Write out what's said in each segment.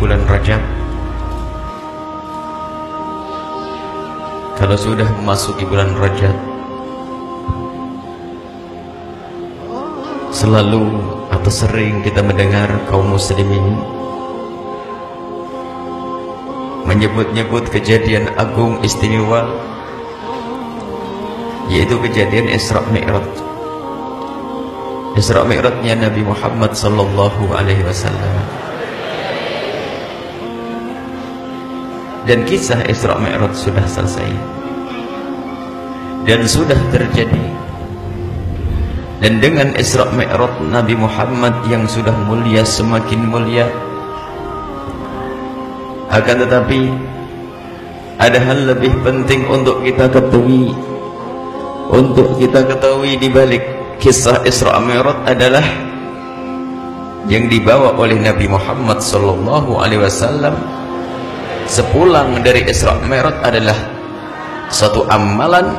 bulan Rajab. Kalau sudah memasuki bulan Rajab, selalu atau sering kita mendengar kaum muslimin menyebut-nyebut kejadian agung istimewa, yaitu kejadian Isra Mi'raj. Isra Mi'rajnya Nabi Muhammad sallallahu alaihi wasallam. Dan kisah Isra Mi'raj sudah selesai dan sudah terjadi. Dan dengan Isra Mi'raj Nabi Muhammad yang sudah mulia semakin mulia. Akan tetapi ada hal lebih penting untuk kita ketahui. Untuk kita ketahui di balik kisah Isra Mi'raj adalah yang dibawa oleh Nabi Muhammad sallallahu alaihi wasallam sepulang dari Isra Mi'raj adalah satu amalan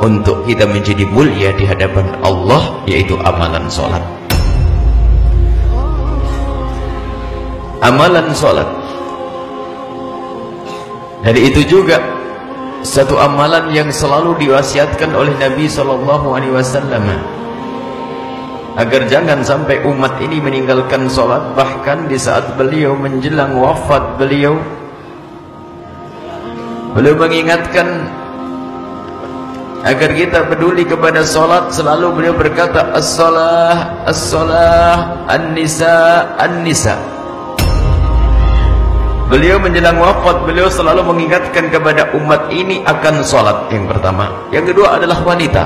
untuk kita menjadi mulia di hadapan Allah, yaitu amalan sholat. Amalan sholat. Dari itu juga satu amalan yang selalu diwasiatkan oleh Nabi sallallahu alaihi wasallam, agar jangan sampai umat ini meninggalkan sholat. Bahkan di saat beliau menjelang wafat beliau mengingatkan agar kita peduli kepada sholat. Selalu beliau berkata, as-salah, as-salah, an-nisa, an-nisa. Beliau menjelang wafat, beliau selalu mengingatkan kepada umat ini akan sholat, yang pertama. Yang kedua adalah wanita.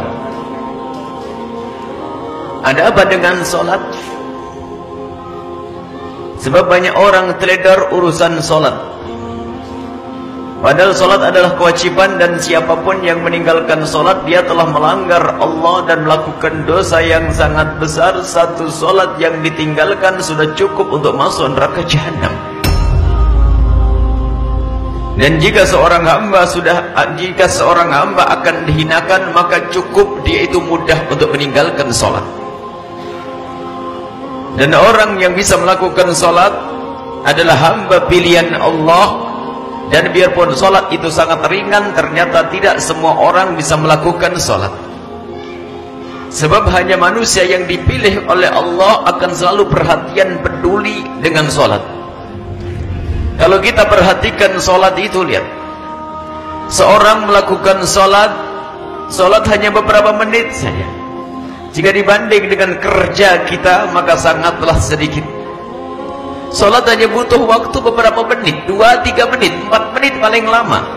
Ada apa dengan sholat? Sebab banyak orang teledor urusan sholat. Padahal sholat adalah kewajiban, dan siapapun yang meninggalkan sholat, dia telah melanggar Allah dan melakukan dosa yang sangat besar. Satu sholat yang ditinggalkan sudah cukup untuk masuk neraka jahanam. Dan jika seorang hamba akan dihinakan, maka cukup dia itu mudah untuk meninggalkan sholat. Dan orang yang bisa melakukan sholat adalah hamba pilihan Allah. Dan biarpun sholat itu sangat ringan, ternyata tidak semua orang bisa melakukan sholat. Sebab hanya manusia yang dipilih oleh Allah akan selalu perhatian, peduli dengan sholat. Kalau kita perhatikan sholat itu, lihat, seorang melakukan sholat hanya beberapa menit saja. Jika dibanding dengan kerja kita, maka sangatlah sedikit. Sholat hanya butuh waktu beberapa menit, 2-3 menit, 4 menit paling lama.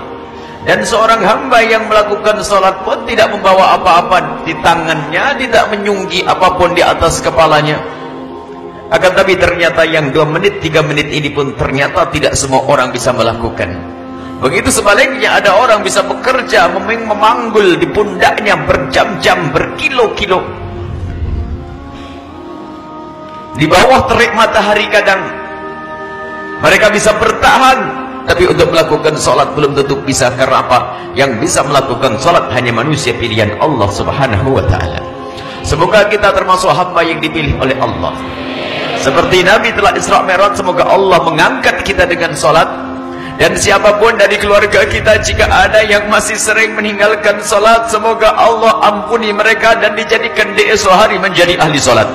Dan seorang hamba yang melakukan sholat pun tidak membawa apa-apa di tangannya, tidak menyunggi apapun di atas kepalanya. Akan tapi ternyata yang 2 menit, 3 menit ini pun ternyata tidak semua orang bisa melakukan. Begitu sebaliknya, ada orang bisa bekerja, memanggul di pundaknya berjam-jam, berkilo-kilo. Di bawah terik matahari kadang mereka bisa bertahan, tapi untuk melakukan sholat belum tentu bisa. Karena apa? Yang bisa melakukan sholat hanya manusia pilihan Allah subhanahu wa ta'ala. Semoga kita termasuk hamba yang dipilih oleh Allah. Seperti Nabi telah Isra Mi'raj, semoga Allah mengangkat kita dengan sholat. Dan siapapun dari keluarga kita, jika ada yang masih sering meninggalkan sholat, semoga Allah ampuni mereka dan dijadikan di esok hari menjadi ahli sholat.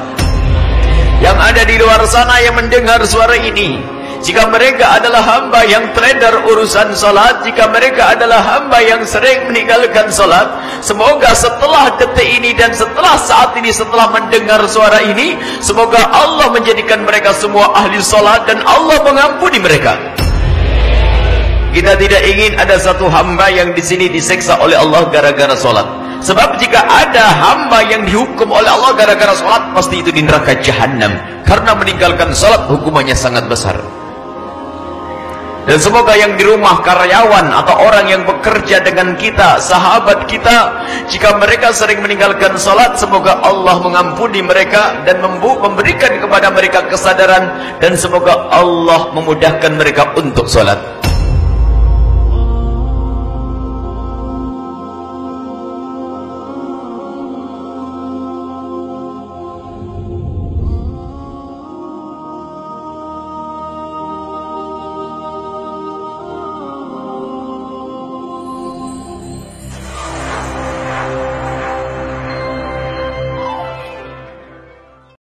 Yang ada di luar sana yang mendengar suara ini, jika mereka adalah hamba yang teledor urusan sholat, jika mereka adalah hamba yang sering meninggalkan sholat, semoga setelah detik ini dan setelah saat ini, setelah mendengar suara ini, semoga Allah menjadikan mereka semua ahli sholat dan Allah mengampuni mereka. Kita tidak ingin ada satu hamba yang di sini diseksa oleh Allah gara-gara sholat. Sebab jika ada hamba yang dihukum oleh Allah gara-gara sholat, pasti itu di neraka jahanam. Karena meninggalkan sholat hukumannya sangat besar. Dan semoga yang di rumah, karyawan atau orang yang bekerja dengan kita, sahabat kita, jika mereka sering meninggalkan sholat, semoga Allah mengampuni mereka dan memberikan kepada mereka kesadaran, dan semoga Allah memudahkan mereka untuk sholat.